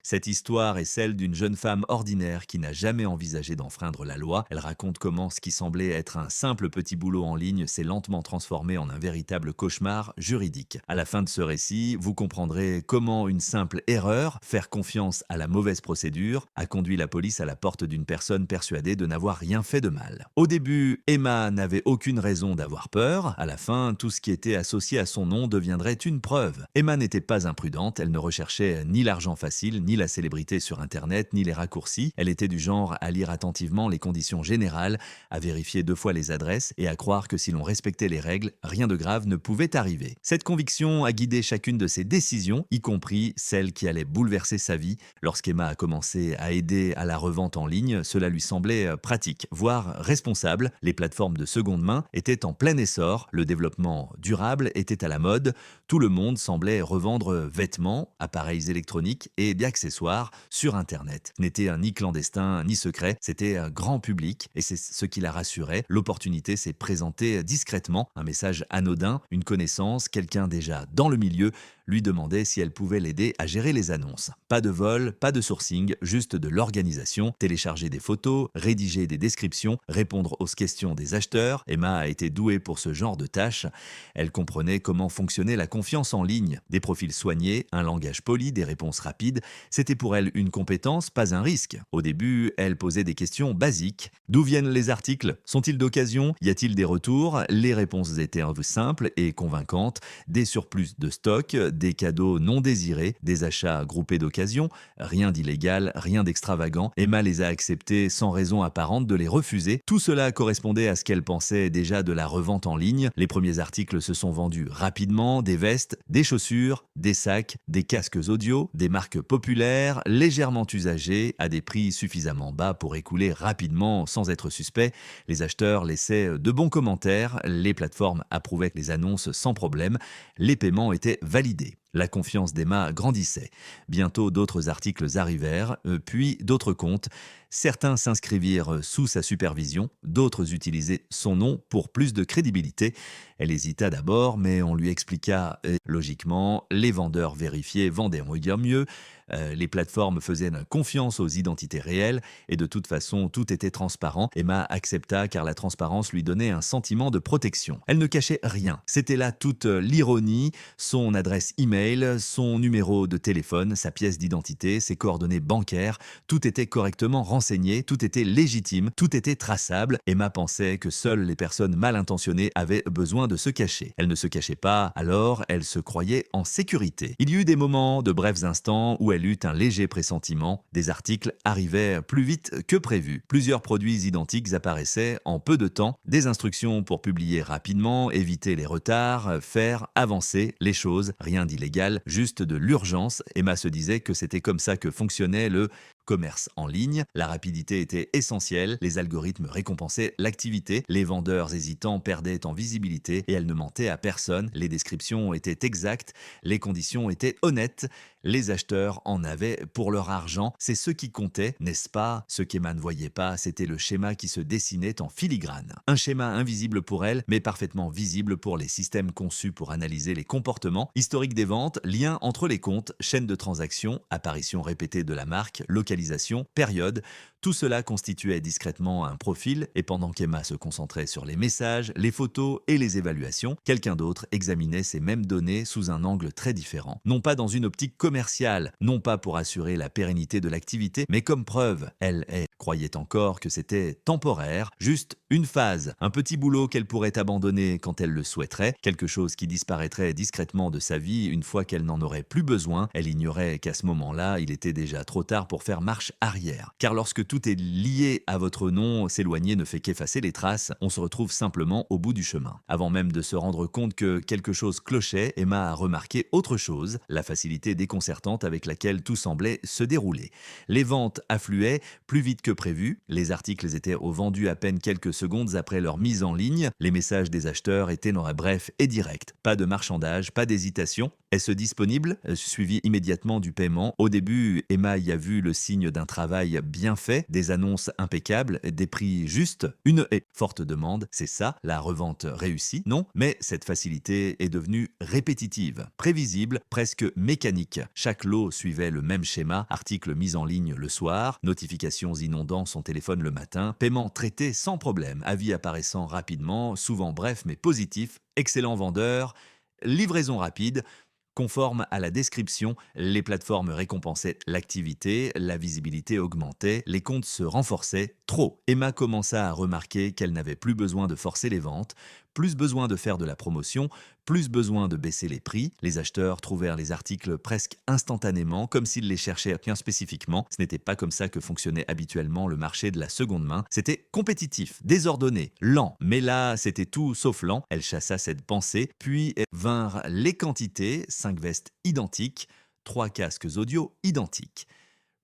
Cette histoire est celle d'une jeune femme ordinaire qui n'a jamais envisagé d'enfreindre la loi. Elle raconte comment ce qui semblait être un simple petit boulot en ligne s'est lentement transformé en un véritable cauchemar juridique. À la fin de ce récit, vous comprendrez comment une simple erreur, faire confiance à la mauvaise procédure, a conduit la police à la porte d'une personne persuadée de n'avoir rien fait de mal. Au début, Emma n'avait aucune raison d'avoir peur. À la fin, tout ce qui était associé à son nom deviendrait une preuve. Emma n'était pas imprudente, elle ne recherchait ni l'argent facile, ni la célébrité sur Internet, ni les raccourcis. Elle était du genre à lire attentivement les conditions générales, à vérifier 2 fois les adresses et à croire que si l'on respectait les règles, rien de grave ne pouvait arriver. Cette conviction a guidé chacune de ses décisions, y compris celle qui allait bouleverser sa vie. Lorsqu'Emma a commencé à aider à la revente en ligne, cela lui semblait pratique, voire responsable. Les plateformes de seconde main étaient en plein essor, le développement durable était à la mode, tout le monde semblait revendre vêtements, appareils électroniques et accessoires sur Internet. Ce n'était ni clandestin ni secret, c'était grand public et c'est ce qui la rassurait. L'opportunité s'est présentée discrètement, un message anodin, une connaissance, quelqu'un déjà dans le milieu lui demandait si elle pouvait l'aider à gérer les annonces. Pas de vol, pas de sourcing, juste de l'organisation, télécharger des photos, rédiger des descriptions, répondre aux questions des acheteurs. Emma a été douée pour ce genre de tâches. Elle comprenait comment fonctionnait la confiance en ligne. Des profils soignés, un langage poli, des réponses rapides. C'était pour elle une compétence, pas un risque. Au début, elle posait des questions basiques. D'où viennent les articles? Sont-ils d'occasion? Y a-t-il des retours? Les réponses étaient simples et convaincantes. Des surplus de stock, des cadeaux non désirés, des achats groupés d'occasion. Rien d'illégal, rien d'extravagant. Emma les a acceptés sans raison apparente de les refuser. Tout cela correspondait à ce qu'elle pensait déjà de la revente en ligne. Les premiers articles se sont vendus rapidement, des vestes, des chaussures, des sacs, des casques audio, des marques populaires, légèrement usagées, à des prix suffisamment bas pour écouler rapidement sans être suspect. Les acheteurs laissaient de bons commentaires, les plateformes approuvaient les annonces sans problème, les paiements étaient validés. La confiance d'Emma grandissait. Bientôt d'autres articles arrivèrent, puis d'autres comptes. Certains s'inscrivirent sous sa supervision, d'autres utilisaient son nom pour plus de crédibilité. Elle hésita d'abord, mais on lui expliqua logiquement, les vendeurs vérifiés vendaient mieux, les plateformes faisaient confiance aux identités réelles, et de toute façon, tout était transparent. Emma accepta car la transparence lui donnait un sentiment de protection. Elle ne cachait rien. C'était là toute l'ironie, son adresse email, son numéro de téléphone, sa pièce d'identité, ses coordonnées bancaires. Tout était correctement renseigné, tout était légitime, tout était traçable. Emma pensait que seules les personnes mal intentionnées avaient besoin de se cacher. Elle ne se cachait pas, alors elle se croyait en sécurité. Il y eut des moments, de brefs instants, où elle eut un léger pressentiment. Des articles arrivaient plus vite que prévu. Plusieurs produits identiques apparaissaient en peu de temps. Des instructions pour publier rapidement, éviter les retards, faire avancer les choses. Rien d'illégal, juste de l'urgence. Emma se disait que c'était comme ça que fonctionnait le commerce en ligne. La rapidité était essentielle, les algorithmes récompensaient l'activité, les vendeurs hésitants perdaient en visibilité et elle ne mentait à personne. Les descriptions étaient exactes, les conditions étaient honnêtes, les acheteurs en avaient pour leur argent. C'est ce qui comptait, n'est-ce pas? Ce qu'Emma ne voyait pas, c'était le schéma qui se dessinait en filigrane. Un schéma invisible pour elle, mais parfaitement visible pour les systèmes conçus pour analyser les comportements, historique des ventes, lien entre les comptes, chaîne de transactions, apparition répétée de la marque, localisation, période. Tout cela constituait discrètement un profil et pendant qu'Emma se concentrait sur les messages, les photos et les évaluations, quelqu'un d'autre examinait ces mêmes données sous un angle très différent. Non pas dans une optique commerciale, non pas pour assurer la pérennité de l'activité, mais comme preuve. Elle croyait encore que c'était temporaire, juste une phase, un petit boulot qu'elle pourrait abandonner quand elle le souhaiterait, quelque chose qui disparaîtrait discrètement de sa vie une fois qu'elle n'en aurait plus besoin. Elle ignorait qu'à ce moment-là, il était déjà trop tard pour faire marche arrière. Car lorsque tout est lié à votre nom, s'éloigner ne fait qu'effacer les traces, on se retrouve simplement au bout du chemin. Avant même de se rendre compte que quelque chose clochait, Emma a remarqué autre chose, la facilité déconcertante avec laquelle tout semblait se dérouler. Les ventes affluaient plus vite que prévu, les articles étaient vendus à peine quelques secondes après leur mise en ligne, les messages des acheteurs étaient brefs et directs. Pas de marchandage, pas d'hésitation. Est-ce disponible? Suivi immédiatement du paiement. Au début, Emma y a vu le signe d'un travail bien fait, des annonces impeccables, des prix justes, une et forte demande. C'est ça, la revente réussie? Non, mais cette facilité est devenue répétitive, prévisible, presque mécanique. Chaque lot suivait le même schéma, article mis en ligne le soir, notifications inondant son téléphone le matin, paiement traité sans problème, avis apparaissant rapidement, souvent bref mais positif, excellent vendeur, livraison rapide. Conforme à la description, les plateformes récompensaient l'activité, la visibilité augmentait, les comptes se renforçaient trop. Emma commença à remarquer qu'elle n'avait plus besoin de forcer les ventes, plus besoin de faire de la promotion, plus besoin de baisser les prix. Les acheteurs trouvèrent les articles presque instantanément, comme s'ils les cherchaient bien spécifiquement. Ce n'était pas comme ça que fonctionnait habituellement le marché de la seconde main. C'était compétitif, désordonné, lent. Mais là, c'était tout sauf lent. Elle chassa cette pensée, puis vinrent les quantités, 5 vestes identiques, 3 casques audio identiques.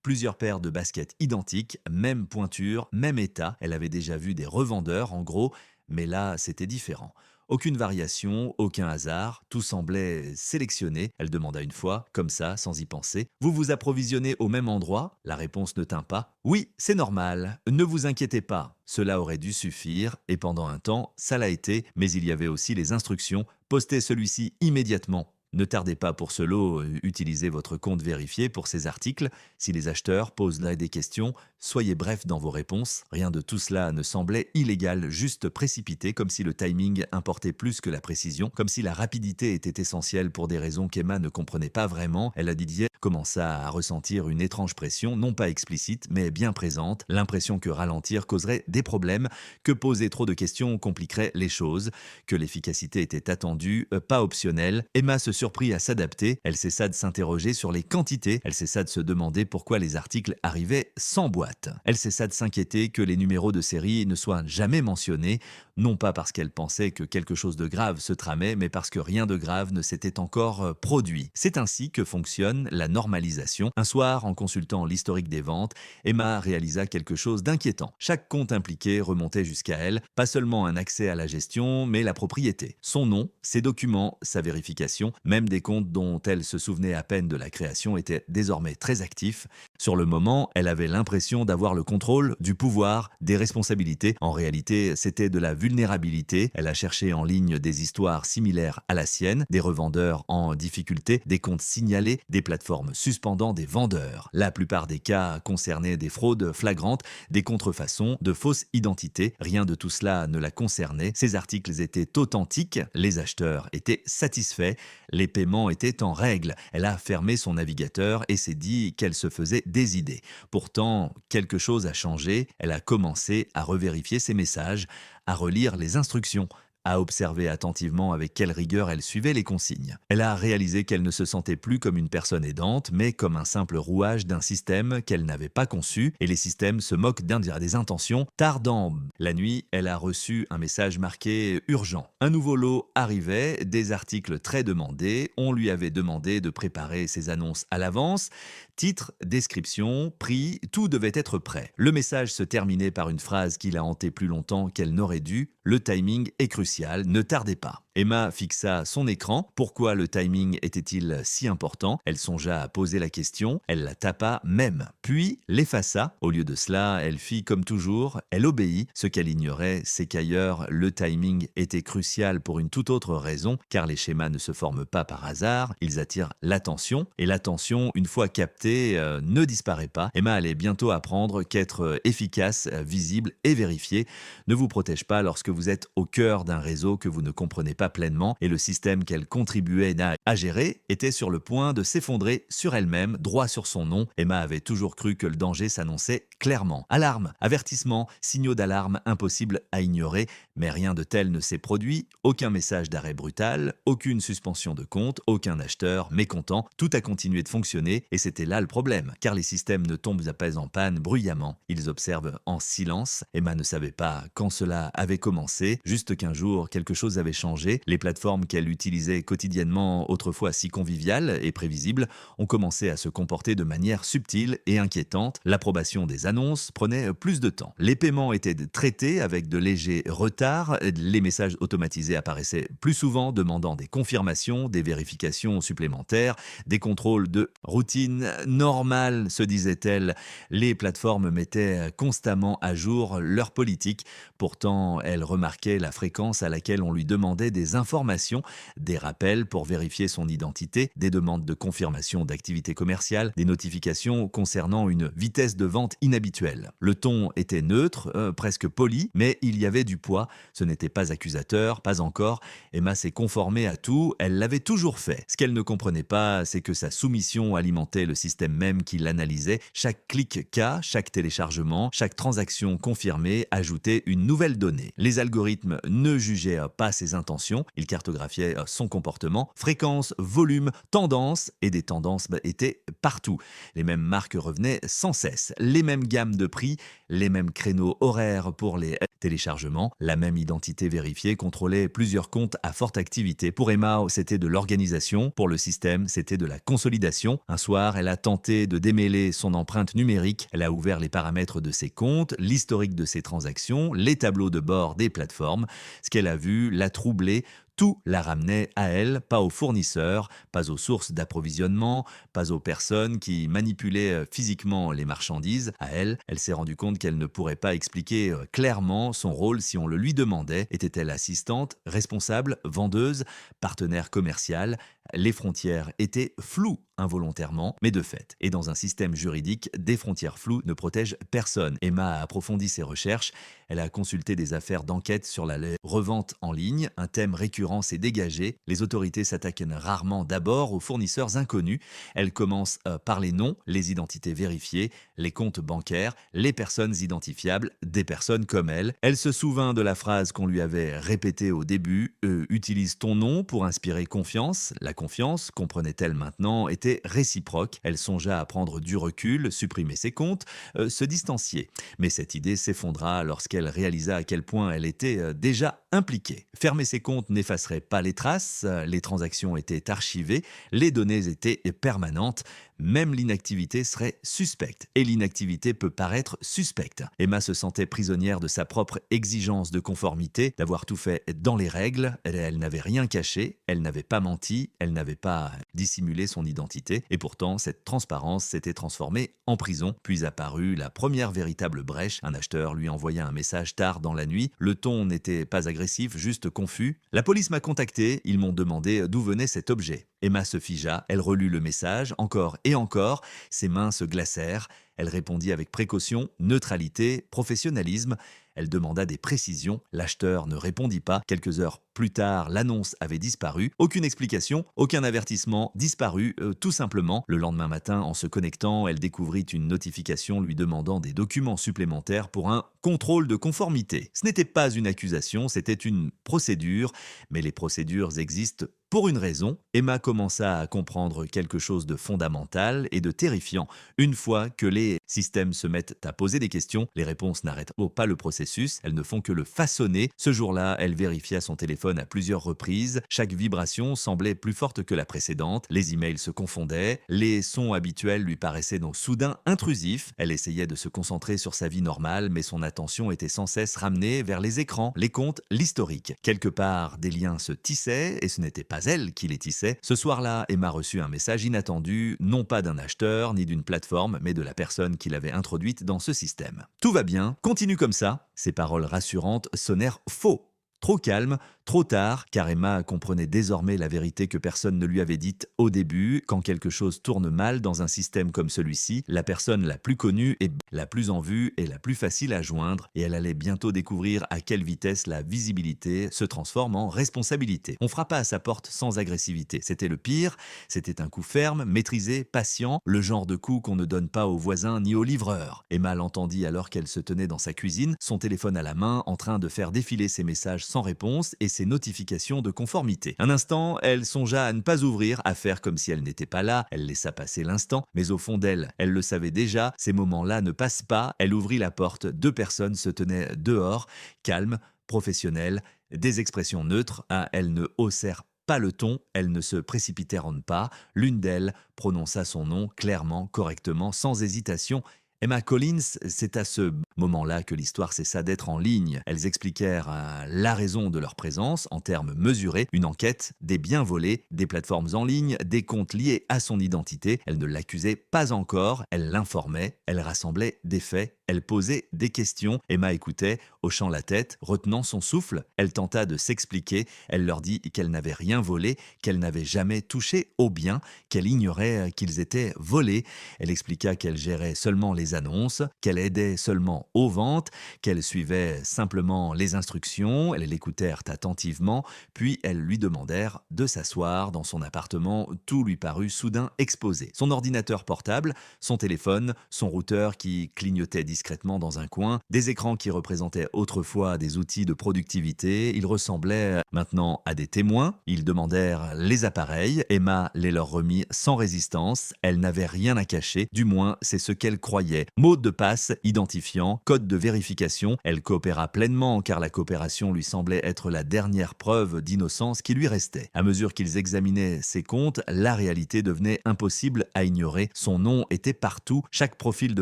Plusieurs paires de baskets identiques, même pointure, même état. Elle avait déjà vu des revendeurs, en gros, mais là, c'était différent. Aucune variation, aucun hasard, tout semblait sélectionné. Elle demanda une fois, comme ça, sans y penser. Vous vous approvisionnez au même endroit? La réponse ne tint pas. Oui, c'est normal. Ne vous inquiétez pas. Cela aurait dû suffire, et pendant un temps, ça l'a été, mais il y avait aussi les instructions. Postez celui-ci immédiatement. Ne tardez pas pour ce lot, utilisez votre compte vérifié pour ces articles. Si les acheteurs posent là des questions, soyez bref dans vos réponses. Rien de tout cela ne semblait illégal, juste précipité, comme si le timing importait plus que la précision, comme si la rapidité était essentielle pour des raisons qu'Emma ne comprenait pas vraiment. Elle a Didier commença à ressentir une étrange pression, non pas explicite, mais bien présente, l'impression que ralentir causerait des problèmes, que poser trop de questions compliquerait les choses, que l'efficacité était attendue, pas optionnelle. Emma se surprit à s'adapter, elle cessa de s'interroger sur les quantités, elle cessa de se demander pourquoi les articles arrivaient sans boîte. Elle cessa de s'inquiéter que les numéros de série ne soient jamais mentionnés, non pas parce qu'elle pensait que quelque chose de grave se tramait, mais parce que rien de grave ne s'était encore produit. C'est ainsi que fonctionne la normalisation. Un soir, en consultant l'historique des ventes, Emma réalisa quelque chose d'inquiétant. Chaque compte impliqué remontait jusqu'à elle, pas seulement un accès à la gestion, mais la propriété. Son nom, ses documents, sa vérification, même des comptes dont elle se souvenait à peine de la création étaient désormais très actifs. Sur le moment, elle avait l'impression d'avoir le contrôle, du pouvoir, des responsabilités. En réalité, c'était de la vulnérabilité. Elle a cherché en ligne des histoires similaires à la sienne, des revendeurs en difficulté, des comptes signalés, des plateformes suspendant des vendeurs. La plupart des cas concernaient des fraudes flagrantes, des contrefaçons, de fausses identités. Rien de tout cela ne la concernait. Ces articles étaient authentiques, les acheteurs étaient satisfaits, les paiements étaient en règle. Elle a fermé son navigateur et s'est dit qu'elle se faisait des idées. Pourtant, quelque chose a changé. Elle a commencé à revérifier ses messages, à relire les instructions, à observer attentivement avec quelle rigueur elle suivait les consignes. Elle a réalisé qu'elle ne se sentait plus comme une personne aidante, mais comme un simple rouage d'un système qu'elle n'avait pas conçu, et les systèmes se moquent des intentions tardant. La nuit, elle a reçu un message marqué « Urgent ». Un nouveau lot arrivait, des articles très demandés, on lui avait demandé de préparer ses annonces à l'avance, titre, description, prix, tout devait être prêt. Le message se terminait par une phrase qui l'a hantée plus longtemps qu'elle n'aurait dû. Le timing est crucial, ne tardez pas. Emma fixa son écran. Pourquoi le timing était-il si important? Elle songea à poser la question, elle la tapa même, puis l'effaça. Au lieu de cela, elle fit comme toujours, elle obéit. Ce qu'elle ignorait, c'est qu'ailleurs, le timing était crucial pour une toute autre raison, car les schémas ne se forment pas par hasard, ils attirent l'attention, et l'attention, une fois captée, ne disparaît pas. Emma allait bientôt apprendre qu'être efficace, visible et vérifié ne vous protège pas lorsque vous êtes au cœur d'un réseau que vous ne comprenez pas pleinement, et le système qu'elle contribuait à gérer était sur le point de s'effondrer sur elle-même, droit sur son nom. Emma avait toujours cru que le danger s'annonçait clairement. Alarme, avertissement, signaux d'alarme impossibles à ignorer, mais rien de tel ne s'est produit, aucun message d'arrêt brutal, aucune suspension de compte, aucun acheteur mécontent, tout a continué de fonctionner, et c'était là le problème, car les systèmes ne tombent pas en panne bruyamment, ils observent en silence. Emma ne savait pas quand cela avait commencé, juste qu'un jour quelque chose avait changé. s'installer. Les plateformes qu'elle utilisait quotidiennement, autrefois si conviviales et prévisibles, ont commencé à se comporter de manière subtile et inquiétante. L'approbation des annonces prenait plus de temps. Les paiements étaient traités avec de légers retards. Les messages automatisés apparaissaient plus souvent, demandant des confirmations, des vérifications supplémentaires, des contrôles de routine normale, se disait-elle. Les plateformes mettaient constamment à jour leur politique. Pourtant, elle remarquait la fréquence à laquelle on lui demandait des informations, des rappels pour vérifier son identité, des demandes de confirmation d'activité commerciale, des notifications concernant une vitesse de vente inhabituelle. Le ton était neutre, presque poli, mais il y avait du poids. Ce n'était pas accusateur, pas encore. Emma s'est conformée à tout, elle l'avait toujours fait. Ce qu'elle ne comprenait pas, c'est que sa soumission alimentait le système même qui l'analysait. Chaque clic K, chaque téléchargement, chaque transaction confirmée ajoutait une nouvelle donnée. Les algorithmes ne jugeaient pas ses intentions, ils cartographiaient son comportement, fréquence, volume, tendance, et des tendances étaient partout. Les mêmes marques revenaient sans cesse, les mêmes gammes de prix, les mêmes créneaux horaires pour les téléchargements, la même identité vérifiée contrôlait plusieurs comptes à forte activité. Pour Emma, c'était de l'organisation, pour le système, c'était de la consolidation. Un soir, elle a tenté de démêler son empreinte numérique, elle a ouvert les paramètres de ses comptes, l'historique de ses transactions, les tableaux de bord des plateformes. Ce qu'elle a vu l'a troublée. Tout la ramenait à elle, pas aux fournisseurs, pas aux sources d'approvisionnement, pas aux personnes qui manipulaient physiquement les marchandises. À elle, elle s'est rendue compte qu'elle ne pourrait pas expliquer clairement son rôle si on le lui demandait. Était-elle assistante, responsable, vendeuse, partenaire commercial? Les frontières étaient floues involontairement, mais de fait. Et dans un système juridique, des frontières floues ne protègent personne. Emma a approfondi ses recherches. Elle a consulté des affaires d'enquête sur la revente en ligne. Un thème récurrent s'est dégagé. Les autorités s'attaquent rarement d'abord aux fournisseurs inconnus. Elles commencent par les noms, les identités vérifiées, les comptes bancaires, les personnes identifiables, des personnes comme elle. Elle se souvint de la phrase qu'on lui avait répétée au début. Utilise ton nom pour inspirer confiance. La confiance, comprenait-elle maintenant, était réciproque. Elle songea à prendre du recul, supprimer ses comptes, se distancier. Mais cette idée s'effondra lorsqu'elle réalisa à quel point elle était déjà impliquée. Fermer ses comptes n'effacerait pas les traces, les transactions étaient archivées, les données étaient permanentes, même l'inactivité serait suspecte. Et l'inactivité peut paraître suspecte. Emma se sentait prisonnière de sa propre exigence de conformité, d'avoir tout fait dans les règles. Elle n'avait rien caché, elle n'avait pas menti, elle n'avait pas dissimulé son identité. Et pourtant, cette transparence s'était transformée en prison. Puis apparut la première véritable brèche. Un acheteur lui envoya un message tard dans la nuit. Le ton n'était pas agressif, juste confus. « La police m'a contacté, ils m'ont demandé d'où venait cet objet. » Emma se figea, elle relut le message, encore et encore, ses mains se glacèrent. Elle répondit avec précaution, neutralité, professionnalisme. Elle demanda des précisions, l'acheteur ne répondit pas. Quelques heures plus tard, l'annonce avait disparu. Aucune explication, aucun avertissement, disparu, tout simplement. Le lendemain matin, en se connectant, elle découvrit une notification lui demandant des documents supplémentaires pour un contrôle de conformité. Ce n'était pas une accusation, c'était une procédure, mais les procédures existent pour une raison. Emma commença à comprendre quelque chose de fondamental et de terrifiant. Une fois que les systèmes se mettent à poser des questions, les réponses n'arrêtent pas le processus, elles ne font que le façonner. Ce jour-là, elle vérifia son téléphone à plusieurs reprises. Chaque vibration semblait plus forte que la précédente. Les emails se confondaient. Les sons habituels lui paraissaient donc soudain intrusifs. Elle essayait de se concentrer sur sa vie normale, mais son attention était sans cesse ramenée vers les écrans, les comptes, l'historique. Quelque part, des liens se tissaient, et ce n'était pas elle qui les tissait. Ce soir-là, Emma reçut un message inattendu, non pas d'un acheteur ni d'une plateforme, mais de la personne qui l'avait introduite dans ce système. « Tout va bien, continue comme ça ». Ces paroles rassurantes sonnèrent faux. Trop calme, trop tard, car Emma comprenait désormais la vérité que personne ne lui avait dite au début. Quand quelque chose tourne mal dans un système comme celui-ci, la personne la plus connue est la plus en vue et la plus facile à joindre, et elle allait bientôt découvrir à quelle vitesse la visibilité se transforme en responsabilité. On frappa à sa porte sans agressivité. C'était le pire, c'était un coup ferme, maîtrisé, patient, le genre de coup qu'on ne donne pas aux voisins ni aux livreurs. Emma l'entendit alors qu'elle se tenait dans sa cuisine, son téléphone à la main, en train de faire défiler ses messages sans réponse et ses notifications de conformité. Un instant, elle songea à ne pas ouvrir, à faire comme si elle n'était pas là, elle laissa passer l'instant, mais au fond d'elle, elle le savait déjà, ces moments-là ne passent pas. Elle ouvrit la porte, 2 personnes se tenaient dehors, calmes, professionnelles, Des expressions neutres, ah, elles ne haussèrent pas le ton, elles ne se précipitèrent pas. L'une d'elles prononça son nom clairement, correctement, sans hésitation. Emma Collins, c'est à ce moment-là que l'histoire cessa d'être en ligne. Elles expliquèrent la raison de leur présence en termes mesurés, une enquête, des biens volés, des plateformes en ligne, des comptes liés à son identité. Elle ne l'accusait pas encore, elle l'informait, elle rassemblait des faits, elle posait des questions. Emma écoutait, hochant la tête, retenant son souffle. Elle tenta de s'expliquer, elle leur dit qu'elle n'avait rien volé, qu'elle n'avait jamais touché aux biens, qu'elle ignorait qu'ils étaient volés. Elle expliqua qu'elle gérait seulement les annonces, qu'elle aidait seulement aux ventes, qu'elle suivait simplement les instructions. Elles l'écoutèrent attentivement, puis elles lui demandèrent de s'asseoir dans son appartement. Tout lui parut soudain exposé. Son ordinateur portable, son téléphone, son routeur qui clignotait discrètement dans un coin, des écrans qui représentaient autrefois des outils de productivité. Ils ressemblaient maintenant à des témoins. Ils demandèrent les appareils. Emma les leur remit sans résistance. Elle n'avait rien à cacher, du moins c'est ce qu'elle croyait. Mot de passe, identifiant, code de vérification. Elle coopéra pleinement car la coopération lui semblait être la dernière preuve d'innocence qui lui restait. À mesure qu'ils examinaient ses comptes, la réalité devenait impossible à ignorer. Son nom était partout, chaque profil de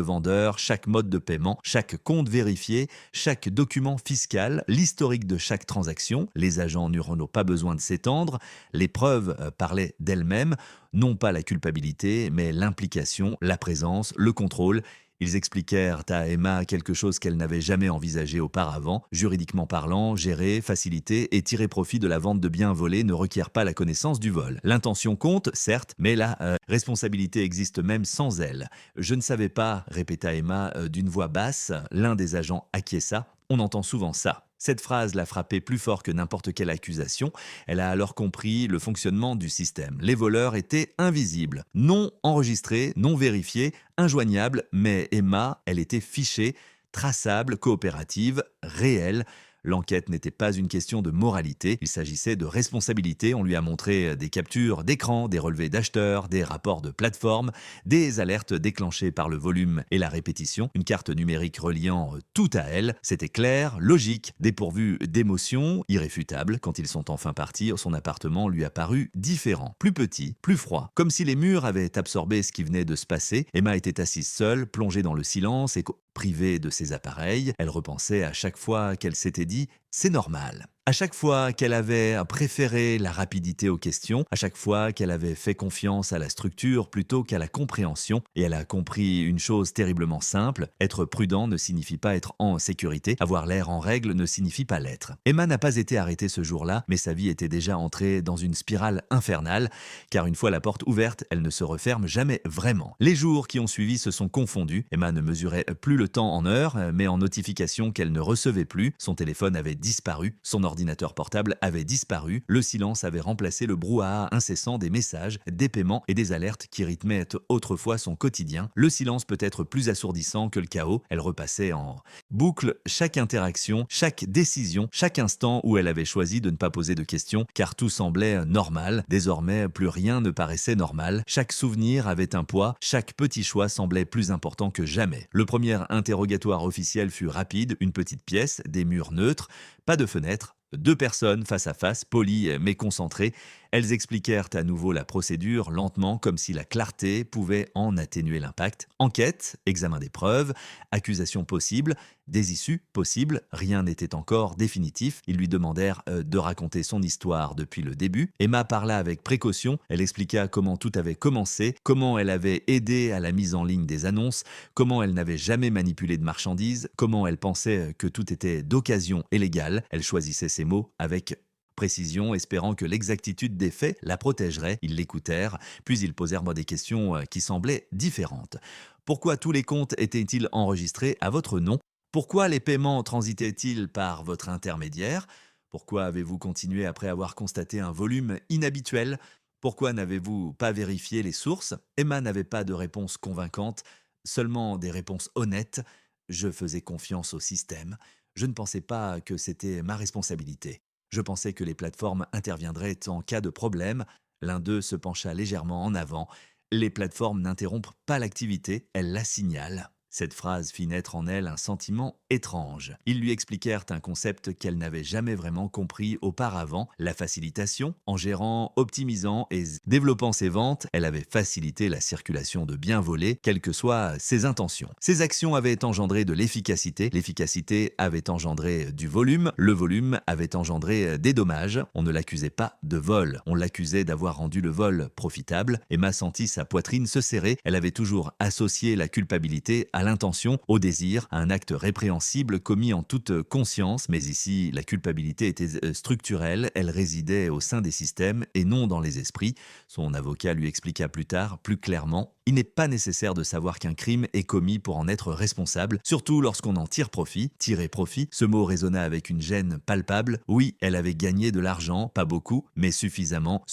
vendeur, chaque mode de paiement, chaque compte vérifié, chaque document fiscal, l'historique de chaque transaction. Les agents n'eurent pas besoin de s'étendre. Les preuves parlaient d'elles-mêmes, non pas la culpabilité, mais l'implication, la présence, le contrôle. Ils expliquèrent à Emma quelque chose qu'elle n'avait jamais envisagé auparavant. Juridiquement parlant, gérer, faciliter et tirer profit de la vente de biens volés ne requiert pas la connaissance du vol. L'intention compte, certes, mais la responsabilité existe même sans elle. Je ne savais pas, répéta Emma d'une voix basse. L'un des agents acquiesça. On entend souvent ça. Cette phrase l'a frappée plus fort que n'importe quelle accusation. Elle a alors compris le fonctionnement du système. Les voleurs étaient invisibles, non enregistrés, non vérifiés, injoignables, mais Emma, elle était fichée, traçable, coopérative, réelle. L'enquête n'était pas une question de moralité, il s'agissait de responsabilité. On lui a montré des captures d'écran, des relevés d'acheteurs, des rapports de plateforme, des alertes déclenchées par le volume et la répétition, une carte numérique reliant tout à elle. C'était clair, logique, dépourvu d'émotion, irréfutable. Quand ils sont enfin partis, son appartement lui a paru différent, plus petit, plus froid, comme si les murs avaient absorbé ce qui venait de se passer. Emma était assise seule, plongée dans le silence et privée de ses appareils. Elle repensait à chaque fois qu'elle s'était dit « c'est normal ». À chaque fois qu'elle avait préféré la rapidité aux questions, à chaque fois qu'elle avait fait confiance à la structure plutôt qu'à la compréhension, et elle a compris une chose terriblement simple, être prudent ne signifie pas être en sécurité, avoir l'air en règle ne signifie pas l'être. Emma n'a pas été arrêtée ce jour-là, mais sa vie était déjà entrée dans une spirale infernale, car une fois la porte ouverte, elle ne se referme jamais vraiment. Les jours qui ont suivi se sont confondus, Emma ne mesurait plus le temps en heures, mais en notifications qu'elle ne recevait plus, son téléphone avait disparu, son ordinateur portable avait disparu, le silence avait remplacé le brouhaha incessant des messages, des paiements et des alertes qui rythmaient autrefois son quotidien. Le silence peut être plus assourdissant que le chaos. Elle repassait en boucle chaque interaction, chaque décision, chaque instant où elle avait choisi de ne pas poser de questions, car tout semblait normal. Désormais, plus rien ne paraissait normal. Chaque souvenir avait un poids, chaque petit choix semblait plus important que jamais. Le premier interrogatoire officiel fut rapide, une petite pièce, des murs neutres, pas de fenêtre. Deux personnes face à face, polies mais concentrées. Elles expliquèrent à nouveau la procédure lentement, comme si la clarté pouvait en atténuer l'impact. Enquête, examen des preuves, accusation possible, des issues possibles. Rien n'était encore définitif. Ils lui demandèrent de raconter son histoire depuis le début. Emma parla avec précaution. Elle expliqua comment tout avait commencé, comment elle avait aidé à la mise en ligne des annonces, comment elle n'avait jamais manipulé de marchandises, comment elle pensait que tout était d'occasion et légal. Elle choisissait ses mots avec précision, espérant que l'exactitude des faits la protégerait. Ils l'écoutèrent, puis ils posèrent des questions qui semblaient différentes. Pourquoi tous les comptes étaient-ils enregistrés à votre nom? Pourquoi les paiements transitaient-ils par votre intermédiaire? Pourquoi avez-vous continué après avoir constaté un volume inhabituel? Pourquoi n'avez-vous pas vérifié les sources? Emma n'avait pas de réponse convaincante, seulement des réponses honnêtes. Je faisais confiance au système. Je ne pensais pas que c'était ma responsabilité. Je pensais que les plateformes interviendraient en cas de problème. L'un d'eux se pencha légèrement en avant. Les plateformes n'interrompent pas l'activité, elles la signalent. Cette phrase fit naître en elle un sentiment étrange. Ils lui expliquèrent un concept qu'elle n'avait jamais vraiment compris auparavant, la facilitation. En gérant, optimisant et développant ses ventes, elle avait facilité la circulation de biens volés, quelles que soient ses intentions. Ses actions avaient engendré de l'efficacité, l'efficacité avait engendré du volume, le volume avait engendré des dommages. On ne l'accusait pas de vol, on l'accusait d'avoir rendu le vol profitable. Emma sentit sa poitrine se serrer, elle avait toujours associé la culpabilité à l'intention, au désir, à un acte répréhensible commis en toute conscience, mais ici la culpabilité était structurelle, elle résidait au sein des systèmes et non dans les esprits. Son avocat lui expliqua plus tard, plus clairement: il n'est pas nécessaire de savoir qu'un crime est commis pour en être responsable, surtout lorsqu'on en tire profit. Tirer profit, ce mot résonna avec une gêne palpable. Oui, elle avait gagné de l'argent, pas beaucoup, mais suffisamment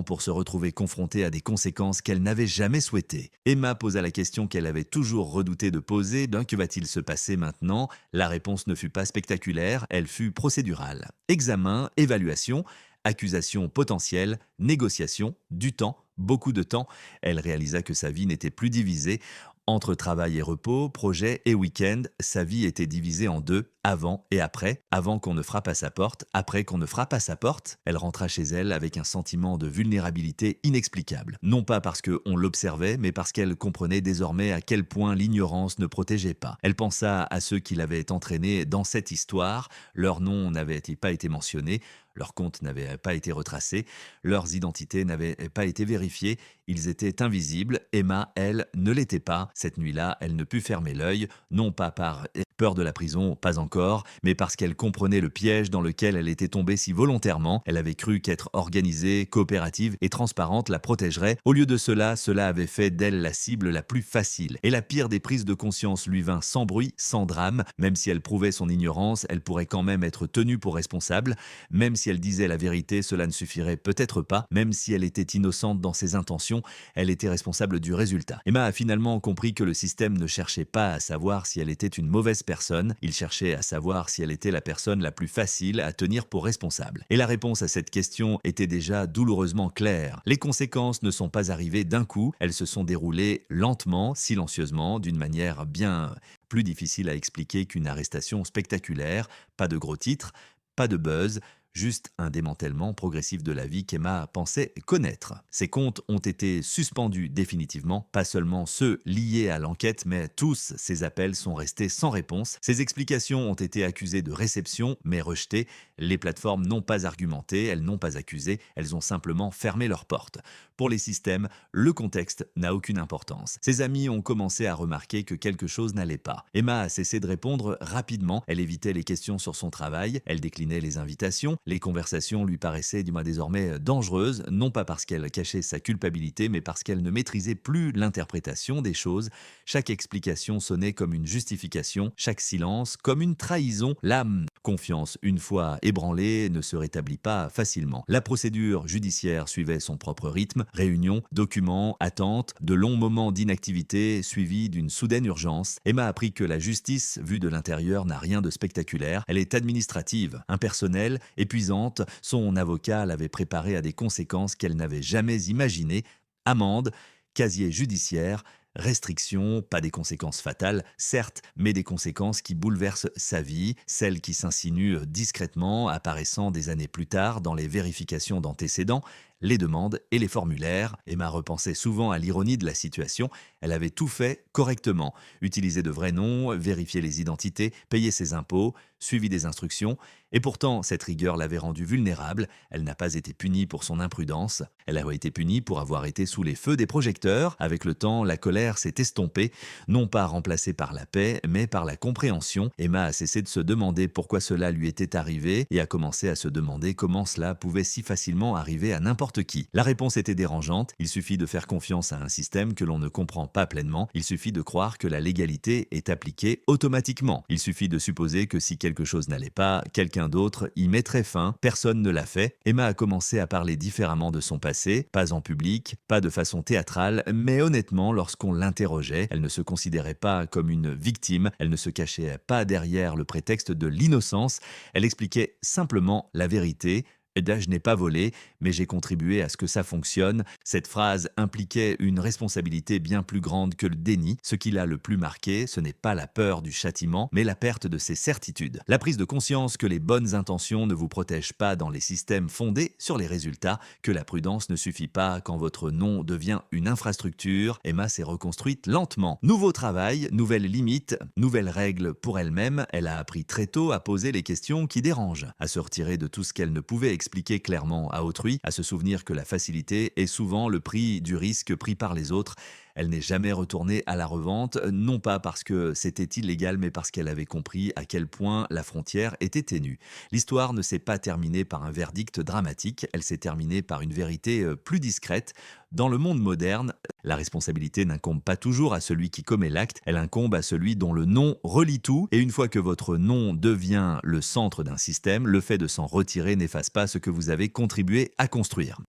pour se retrouver confrontée à des conséquences qu'elle n'avait jamais souhaitées. Emma posa la question qu'elle avait toujours redouté de poser: que va-t-il se passer maintenant? La réponse ne fut pas spectaculaire, elle fut procédurale. Examen, évaluation, accusation potentielle, négociation, du temps, beaucoup de temps. Elle réalisa que sa vie n'était plus divisée. Entre travail et repos, projet et week-end, sa vie était divisée en deux, avant et après, avant qu'on ne frappe à sa porte, après qu'on ne frappe à sa porte. Elle rentra chez elle avec un sentiment de vulnérabilité inexplicable. Non pas parce qu'on l'observait, mais parce qu'elle comprenait désormais à quel point l'ignorance ne protégeait pas. Elle pensa à ceux qui l'avaient entraînée dans cette histoire. Leur nom n'avait pas été mentionné, leur compte n'avait pas été retracé, leurs identités n'avaient pas été vérifiées, ils étaient invisibles. Emma, elle, ne l'était pas. Cette nuit-là, elle ne put fermer l'œil, non pas par peur de la prison, pas encore, mais parce qu'elle comprenait le piège dans lequel elle était tombée si volontairement. Elle avait cru qu'être organisée, coopérative et transparente la protégerait. Au lieu de cela, cela avait fait d'elle la cible la plus facile. Et la pire des prises de conscience lui vint sans bruit, sans drame. Même si elle prouvait son ignorance, elle pourrait quand même être tenue pour responsable. Même si elle disait la vérité, cela ne suffirait peut-être pas. Même si elle était innocente dans ses intentions, elle était responsable du résultat. Emma a finalement compris que le système ne cherchait pas à savoir si elle était une mauvaise personne, il cherchait à savoir si elle était la personne la plus facile à tenir pour responsable. Et la réponse à cette question était déjà douloureusement claire. Les conséquences ne sont pas arrivées d'un coup, elles se sont déroulées lentement, silencieusement, d'une manière bien plus difficile à expliquer qu'une arrestation spectaculaire. Pas de gros titres, pas de buzz, juste un démantèlement progressif de la vie qu'Emma pensait connaître. Ses comptes ont été suspendus définitivement, pas seulement ceux liés à l'enquête, mais tous ses appels sont restés sans réponse. Ses explications ont été accusées de réception, mais rejetées. Les plateformes n'ont pas argumenté, elles n'ont pas accusé, elles ont simplement fermé leurs portes. Pour les systèmes, le contexte n'a aucune importance. Ses amis ont commencé à remarquer que quelque chose n'allait pas. Emma a cessé de répondre rapidement, elle évitait les questions sur son travail, elle déclinait les invitations. Les conversations lui paraissaient désormais dangereuses, non pas parce qu'elle cachait sa culpabilité, mais parce qu'elle ne maîtrisait plus l'interprétation des choses. Chaque explication sonnait comme une justification, chaque silence comme une trahison. La confiance, une fois ébranlée, ne se rétablit pas facilement. La procédure judiciaire suivait son propre rythme, réunions, documents, attentes, de longs moments d'inactivité suivis d'une soudaine urgence. Emma apprit que la justice, vue de l'intérieur, n'a rien de spectaculaire. Elle est administrative, impersonnelle, épuisante. Son avocat l'avait préparée à des conséquences qu'elle n'avait jamais imaginées. Amende, casier judiciaire, restrictions, pas des conséquences fatales, certes, mais des conséquences qui bouleversent sa vie, celles qui s'insinuent discrètement, apparaissant des années plus tard dans les vérifications d'antécédents, les demandes et les formulaires. Emma repensait souvent à l'ironie de la situation. Elle avait tout fait correctement. Utiliser de vrais noms, vérifier les identités, payer ses impôts, suivi des instructions. Et pourtant, cette rigueur l'avait rendue vulnérable. Elle n'a pas été punie pour son imprudence. Elle a été punie pour avoir été sous les feux des projecteurs. Avec le temps, la colère s'est estompée, non pas remplacée par la paix, mais par la compréhension. Emma a cessé de se demander pourquoi cela lui était arrivé et a commencé à se demander comment cela pouvait si facilement arriver à n'importe qui. La réponse était dérangeante. Il suffit de faire confiance à un système que l'on ne comprend pas pleinement. Il suffit de croire que la légalité est appliquée automatiquement. Il suffit de supposer que si quelque chose n'allait pas, quelqu'un d'autre y mettrait fin. Personne ne l'a fait. Emma a commencé à parler différemment de son passé, pas en public, pas de façon théâtrale, mais honnêtement lorsqu'on l'interrogeait. Elle ne se considérait pas comme une victime, elle ne se cachait pas derrière le prétexte de l'innocence, elle expliquait simplement la vérité. Eh bien, je n'ai pas volé, mais j'ai contribué à ce que ça fonctionne. Cette phrase impliquait une responsabilité bien plus grande que le déni. Ce qui l'a le plus marqué, ce n'est pas la peur du châtiment, mais la perte de ses certitudes. La prise de conscience que les bonnes intentions ne vous protègent pas dans les systèmes fondés sur les résultats, que la prudence ne suffit pas quand votre nom devient une infrastructure. Emma s'est reconstruite lentement. Nouveau travail, nouvelles limites, nouvelles règles pour elle-même. Elle a appris très tôt à poser les questions qui dérangent, à se retirer de tout ce qu'elle ne pouvait expliquer clairement à autrui, à se souvenir que la facilité est souvent le prix du risque pris par les autres. Elle n'est jamais retournée à la revente, non pas parce que c'était illégal, mais parce qu'elle avait compris à quel point la frontière était ténue. L'histoire ne s'est pas terminée par un verdict dramatique, elle s'est terminée par une vérité plus discrète. Dans le monde moderne, la responsabilité n'incombe pas toujours à celui qui commet l'acte, elle incombe à celui dont le nom relie tout. Et une fois que votre nom devient le centre d'un système, le fait de s'en retirer n'efface pas ce que vous avez contribué à construire.